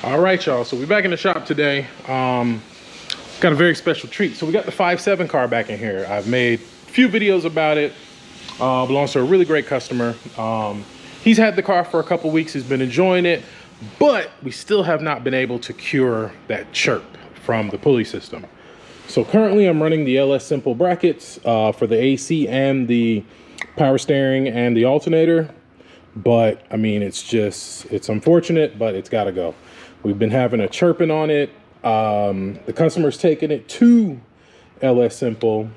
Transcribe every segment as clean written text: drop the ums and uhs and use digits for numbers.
All right, y'all, so we're back in the shop today. Got a very special treat. So we got the 5.7 car back in here. I've made a few videos about it. Belongs to a really great customer. He's had the car for a couple weeks. He's been enjoying it, but we still have not been able to cure that chirp from the pulley system. So currently I'm running the LS Simple brackets for the AC and the power steering and the alternator. But I mean, it's unfortunate, but it's gotta go. We've been having a chirping on it. The customer's taking it to LS Simple.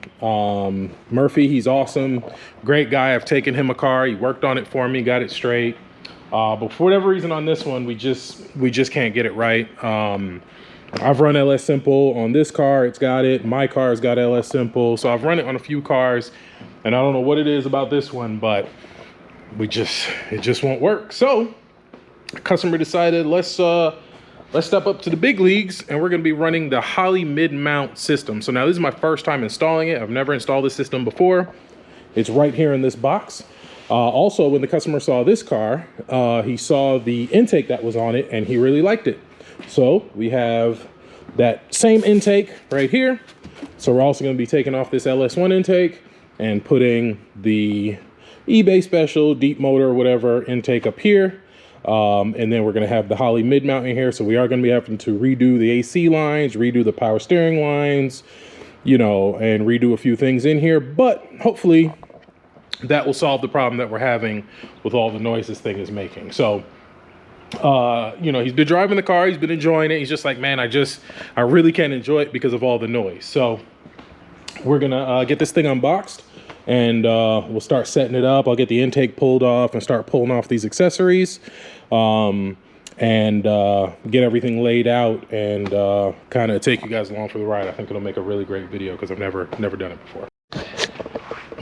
Murphy, he's awesome. Great guy. I've taken him a car. He worked on it for me, got it straight. But for whatever reason on this one, we just can't get it right. I've run LS Simple on this car. It's got it. My car's got LS Simple. So I've run it on a few cars, and I don't know what it is about this one, but it just won't work. So the customer decided, let's step up to the big leagues, and we're going to be running the Holley Mid Mount system. So now this is my first time installing it. I've never installed this system before. It's right here in this box. Also, when the customer saw this car, he saw the intake that was on it, and he really liked it. So we have that same intake right here. So we're also going to be taking off this LS1 intake and putting the eBay special deep motor, whatever intake up here. And then we're going to have the Holley Mid Mount in here. So we are going to be having to redo the AC lines, redo the power steering lines, you know, and redo a few things in here. But hopefully that will solve the problem that we're having with all the noise this thing is making. So, you know, he's been driving the car. He's been enjoying it. He's just like, man, I really can't enjoy it because of all the noise. So we're going to get this thing unboxed. And we'll start setting it up. I'll get the intake pulled off and start pulling off these accessories, and get everything laid out and kind of take you guys along for the ride. I think it'll make a really great video because I've never done it before.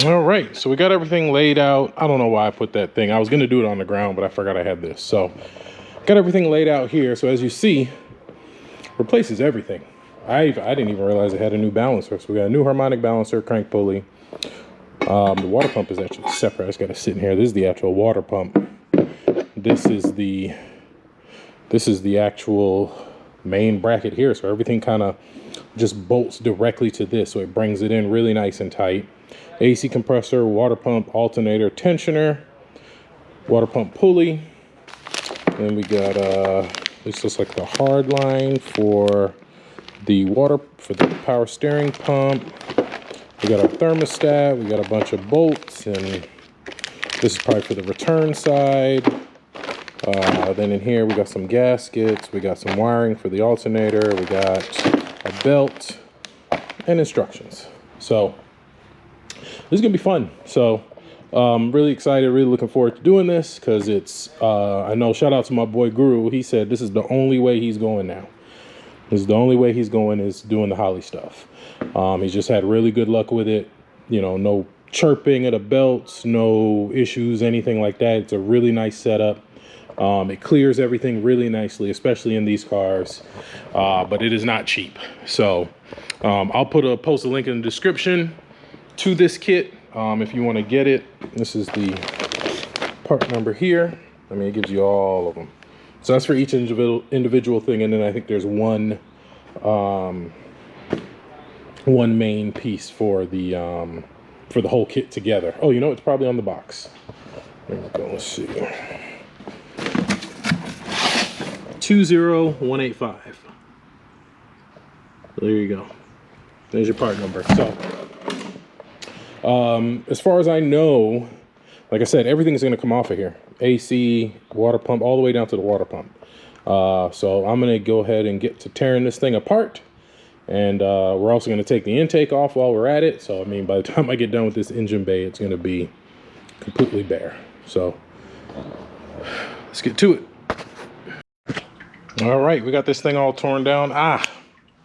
All right, so we got everything laid out. I don't know why I put that thing. I was gonna do it on the ground, but I forgot I had this. So got everything laid out here. So as you see, replaces everything. I didn't even realize it had a new balancer. So we got a new harmonic balancer, crank pulley. The water pump is actually separate. I just got to sit in here. This is the actual water pump. This is the actual main bracket here. So everything kind of just bolts directly to this. So it brings it in really nice and tight. AC compressor, water pump, alternator, tensioner, water pump pulley. Then we got this looks like the hard line for the power steering pump. We got our thermostat, we got a bunch of bolts, and this is probably for the return side. Then in here we got some gaskets, we got some wiring for the alternator, we got a belt, and instructions. So this is gonna be fun. So I'm really excited, really looking forward to doing this, because it's, I know, shout out to my boy Guru, he said this is the only way he's going now. This is the only way he's going, is doing the Holley stuff. He's just had really good luck with it. You know, no chirping of the belts, no issues, anything like that. It's a really nice setup. It clears everything really nicely, especially in these cars. But it is not cheap. So I'll post a link in the description to this kit if you want to get it. This is the part number here. I mean, it gives you all of them. So that's for each individual thing, and then I think there's one main piece for the whole kit together. Oh, you know, it's probably on the box. There we go. Let's see. 20185. There you go. There's your part number. So, as far as I know, like I said, everything's going to come off of here. AC, water pump, all the way down to the water pump. So I'm going to go ahead and get to tearing this thing apart. And we're also going to take the intake off while we're at it. So, I mean, by the time I get done with this engine bay, it's going to be completely bare. So let's get to it. All right, we got this thing all torn down.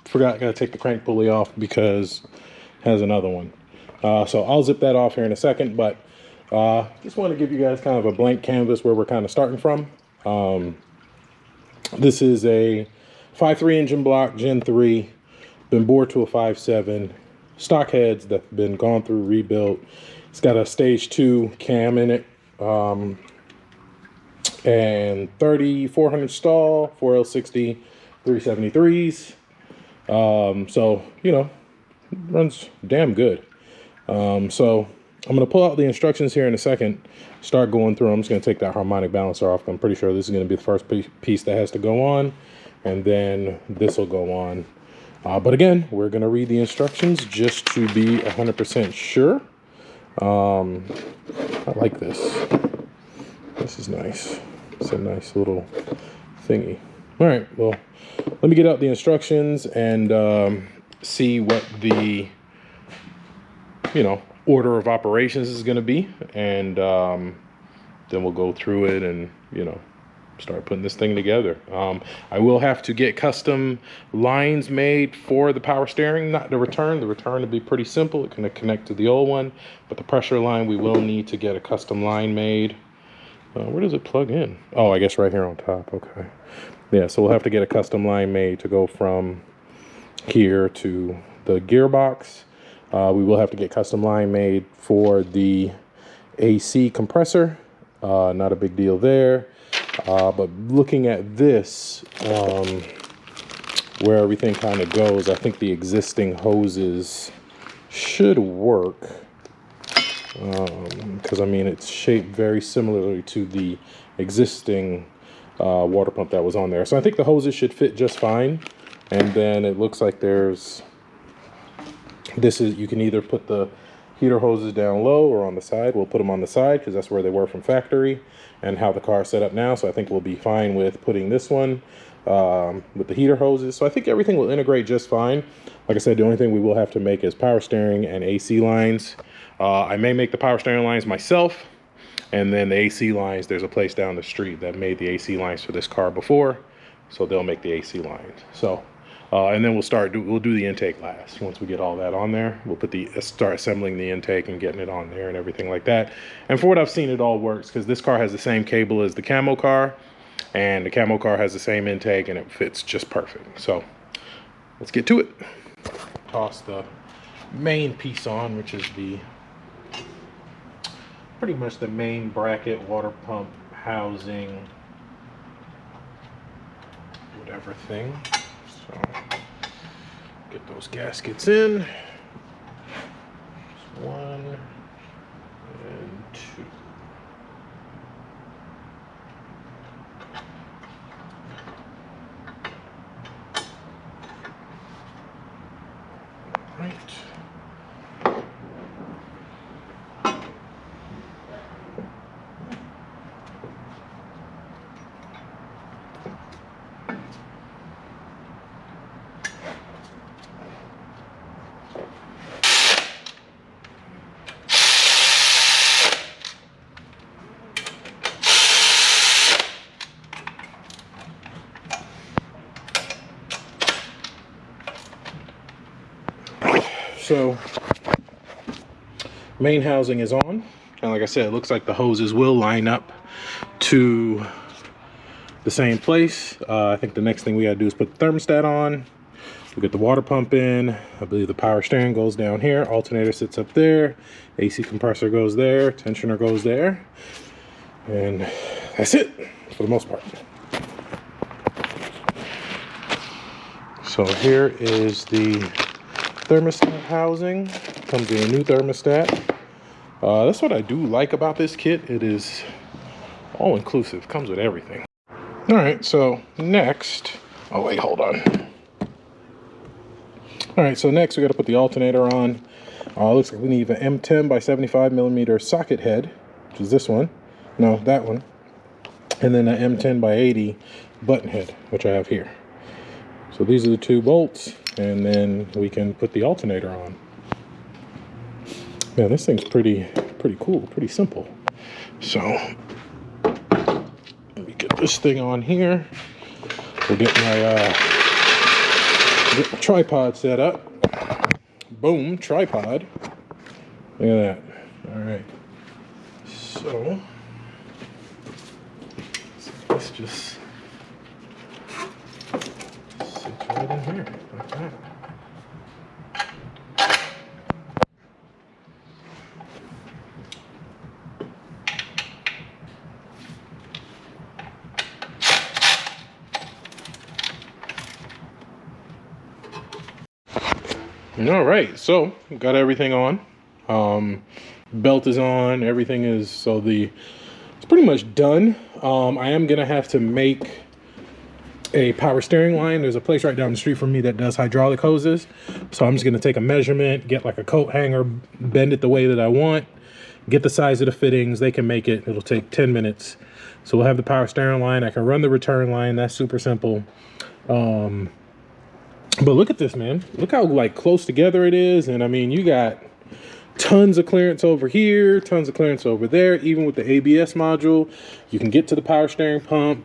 Forgot, I got to take the crank pulley off because it has another one. So I'll zip that off here in a second, but just want to give you guys kind of a blank canvas where we're kind of starting from. This is a 5.3 engine block, Gen 3, been bored to a 5.7, stock heads that have been gone through, rebuilt. It's got a stage 2 cam in it. and 3400 stall, 4L60, 373s. So, you know, runs damn good. So I'm going to pull out the instructions here in a second, start going through. I'm just going to take that harmonic balancer off. I'm pretty sure this is going to be the first piece that has to go on, and then this will go on. But again, we're going to read the instructions just to be 100% sure. I like this. This is nice. It's a nice little thingy. All right, well, let me get out the instructions and see what the, you know, order of operations is going to be, and then we'll go through it and, you know, start putting this thing together. I will have to get custom lines made for the power steering, not the return. The return will be pretty simple. It can connect to the old one, but the pressure line, we will need to get a custom line made. Where does it plug in? Oh, I guess right here on top. Okay. Yeah, so we'll have to get a custom line made to go from here to the gearbox. We will have to get custom line made for the AC compressor. Not a big deal there. But looking at this, where everything kind of goes, I think the existing hoses should work. Because I mean, it's shaped very similarly to the existing water pump that was on there. So I think the hoses should fit just fine. And then it looks like there's, you can either put the heater hoses down low or on the side. We'll put them on the side because that's where they were from factory and how the car is set up now. So I think we'll be fine with putting this one with the heater hoses. So I think everything will integrate just fine. Like I said, the only thing we will have to make is power steering and AC lines. I may make the power steering lines myself, and then the AC lines, there's a place down the street that made the AC lines for this car before, so they'll make the AC lines. So and then we'll do the intake last. Once we get all that on there, we'll start assembling the intake and getting it on there and everything like that. And for what I've seen, it all works because this car has the same cable as the camo car, and the camo car has the same intake, and it fits just perfect. So let's get to it. Toss the main piece on, which is pretty much the main bracket, water pump, housing, whatever thing. So get those gaskets in. There's 1 and 2. Right. So main housing is on, and like I said, it looks like the hoses will line up to the same place. I think the next thing we gotta do is put the thermostat on. We'll get the water pump in. I believe the power steering goes down here, alternator sits up there, AC compressor goes there, tensioner goes there, and that's it for the most part. So here is the thermostat housing. Comes with a new thermostat. That's what I do like about this kit. It is all inclusive, comes with everything. All right, so next, oh wait, hold on. All right, so next we got to put the alternator on. Looks like we need an M10 by 75 millimeter socket head, which is this one. No, that one. And then an M10 by 80 button head, which I have here. So these are the 2 bolts, and then we can put the alternator on. Man, this thing's pretty cool, pretty simple. So let me get this thing on here. We'll get my tripod set up. Boom, tripod. Look at that. All right. So let's just sits right in here like that. All right, so got everything on. Belt is on, everything is, so it's pretty much done. I am gonna have to make a power steering line. There's a place right down the street from me that does hydraulic hoses. So I'm just gonna take a measurement, get like a coat hanger, bend it the way that I want, get the size of the fittings. They can make it, it'll take 10 minutes. So we'll have the power steering line. I can run the return line, that's super simple. But look at this, man. Look how like close together it is. And I mean, you got tons of clearance over here, tons of clearance over there. Even with the ABS module, you can get to the power steering pump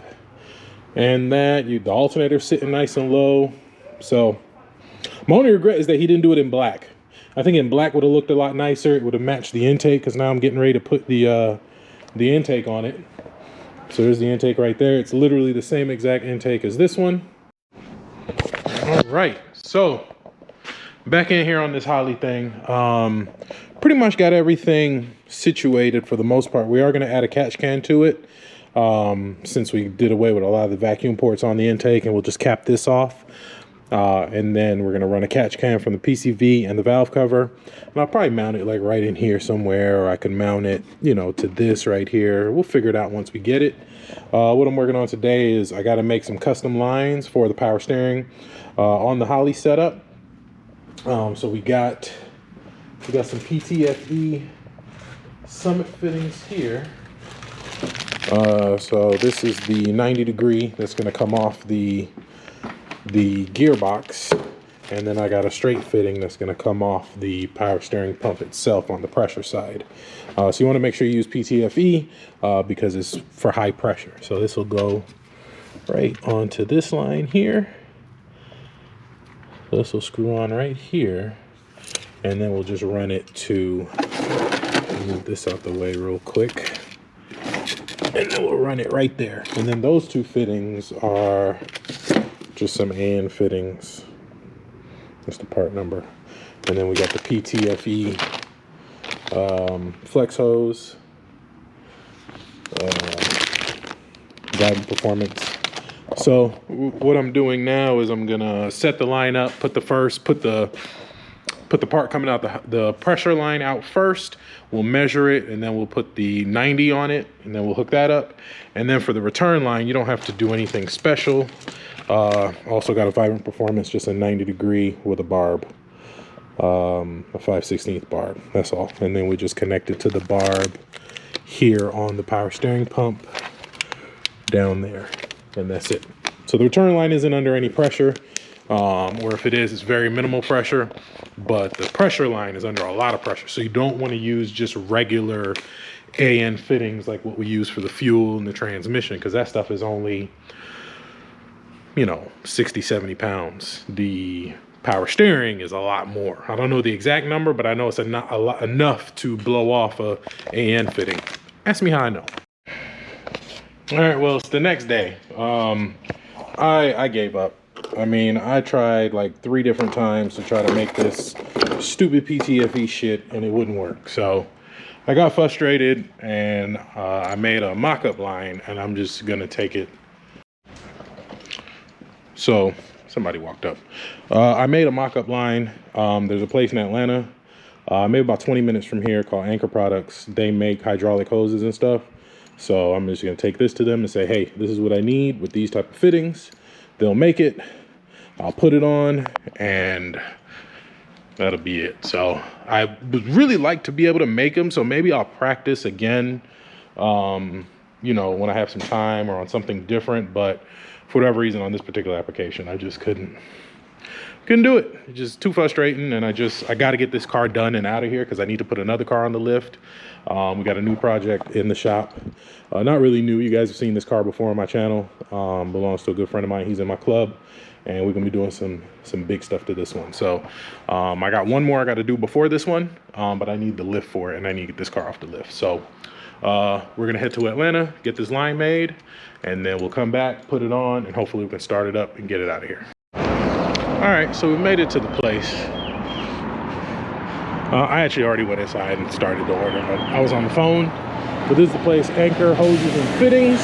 and the alternator sitting nice and low. So my only regret is that he didn't do it in black. I think in black would have looked a lot nicer. It would have matched the intake, because now I'm getting ready to put the intake on it. So there's the intake right there. It's literally the same exact intake as this one. All right, so back in here on this Holley thing, pretty much got everything situated for the most part. We are going to add a catch can to it, since we did away with a lot of the vacuum ports on the intake, and we'll just cap this off. And then we're going to run a catch can from the PCV and the valve cover. And I'll probably mount it like right in here somewhere, or I can mount it, you know, to this right here. We'll figure it out once we get it. What I'm working on today is I got to make some custom lines for the power steering on the Holley setup. So we got some PTFE Summit fittings here. So this is the 90 degree that's going to come off the gearbox, and then I got a straight fitting that's going to come off the power steering pump itself on the pressure side. So you want to make sure you use PTFE because it's for high pressure. So this will go right onto this line here. So this will screw on right here, and then we'll just run it to, move this out the way real quick, and then we'll run it right there. And then those two fittings are just some AN fittings. That's the part number. And then we got the PTFE flex hose, driving performance. So what I'm doing now is I'm gonna set the line up, put the part coming out the pressure line out first. We'll measure it, and then we'll put the 90 on it, and then we'll hook that up. And then for the return line, you don't have to do anything special. Also got a vibrant performance, just a 90 degree with a barb, a 5/16 barb, that's all. And then we just connect it to the barb here on the power steering pump down there, and that's it. So the return line isn't under any pressure, or if it is, it's very minimal pressure, but the pressure line is under a lot of pressure. So you don't want to use just regular AN fittings like what we use for the fuel and the transmission, because that stuff is only, you know, 60, 70 pounds. The power steering is a lot more. I don't know the exact number, but I know it's enough to blow off a AN fitting. Ask me how I know. All right, well, it's the next day. I gave up. I mean, I tried like 3 different times to try to make this stupid PTFE shit, and it wouldn't work. So I got frustrated, and I made a mock-up line, and I'm just gonna take it. So somebody walked up. I made a mock-up line. There's a place in Atlanta, maybe about 20 minutes from here, called Anchor Products. They make hydraulic hoses and stuff. So I'm just gonna take this to them and say, hey, this is what I need with these type of fittings. They'll make it. I'll put it on, and that'll be it. So I would really like to be able to make them. So maybe I'll practice again, you know, when I have some time or on something different. But for whatever reason, on this particular application, I just couldn't do it. It's just too frustrating, and I got to get this car done and out of here because I need to put another car on the lift. We got a new project in the shop. Not really new. You guys have seen this car before on my channel. Belongs to a good friend of mine. He's in my club, and we're gonna be doing some big stuff to this one. So I got one more I got to do before this one, but I need the lift for it, and I need to get this car off the lift. So we're gonna head to Atlanta, get this line made, and then we'll come back, put it on, and hopefully we can start it up and get it out of here. All right, so we made it to the place. I actually already went inside and started the order, but I was on the phone. But this is the place, Anchor Hoses and Fittings.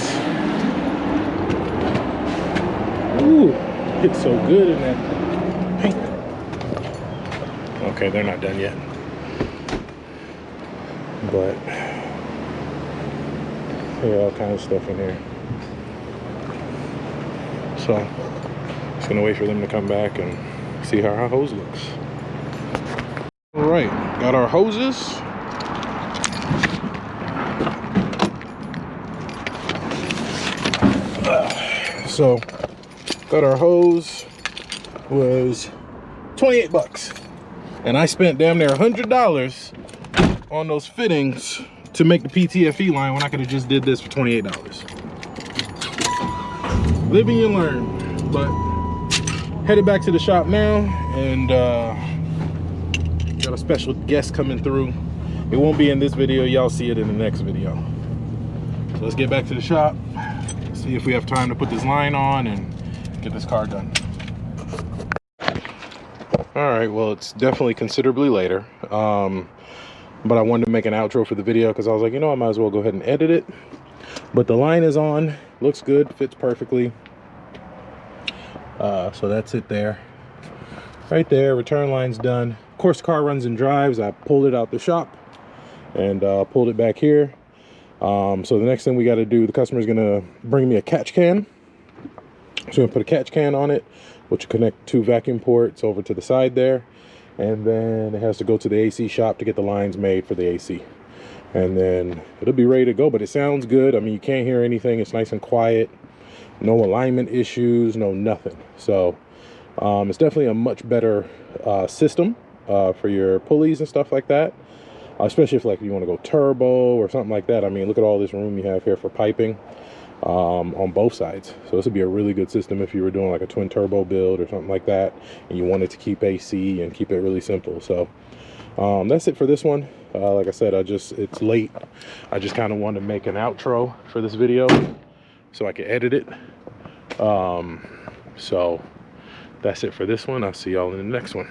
Ooh, it's so good in that paint. Okay, they're not done yet. But yeah, all kinds of stuff in here. So just gonna wait for them to come back and see how our hose looks. All right, got our hoses. So got our hose, was 28 bucks. And I spent damn near $100 on those fittings to make the PTFE line when I could have just did this for $28. Live and you learn. But headed back to the shop now, and got a special guest coming through. It won't be in this video, y'all see it in the next video. So let's get back to the shop, see if we have time to put this line on and get this car done. All right, well, it's definitely considerably later, but I wanted to make an outro for the video because I was like, you know, I might as well go ahead and edit it. But the line is on, looks good, fits perfectly. So that's it there. Right there, return line's done. Of course, the car runs and drives. I pulled it out the shop and pulled it back here. So the next thing we got to do, the customer's gonna bring me a catch can. So I'm gonna put a catch can on it, which will connect 2 vacuum ports over to the side there. And then it has to go to the AC shop to get the lines made for the AC. And then it'll be ready to go, but it sounds good. I mean, you can't hear anything. It's nice and quiet. No alignment issues, no nothing. So it's definitely a much better system for your pulleys and stuff like that. Especially if like you want to go turbo or something like that. I mean, look at all this room you have here for piping on both sides. So this would be a really good system if you were doing like a twin turbo build or something like that, and you wanted to keep AC and keep it really simple. So that's it for this one. Like I said, it's late. I just kind of wanted to make an outro for this video so I could edit it. So that's it for this one. I'll see y'all in the next one.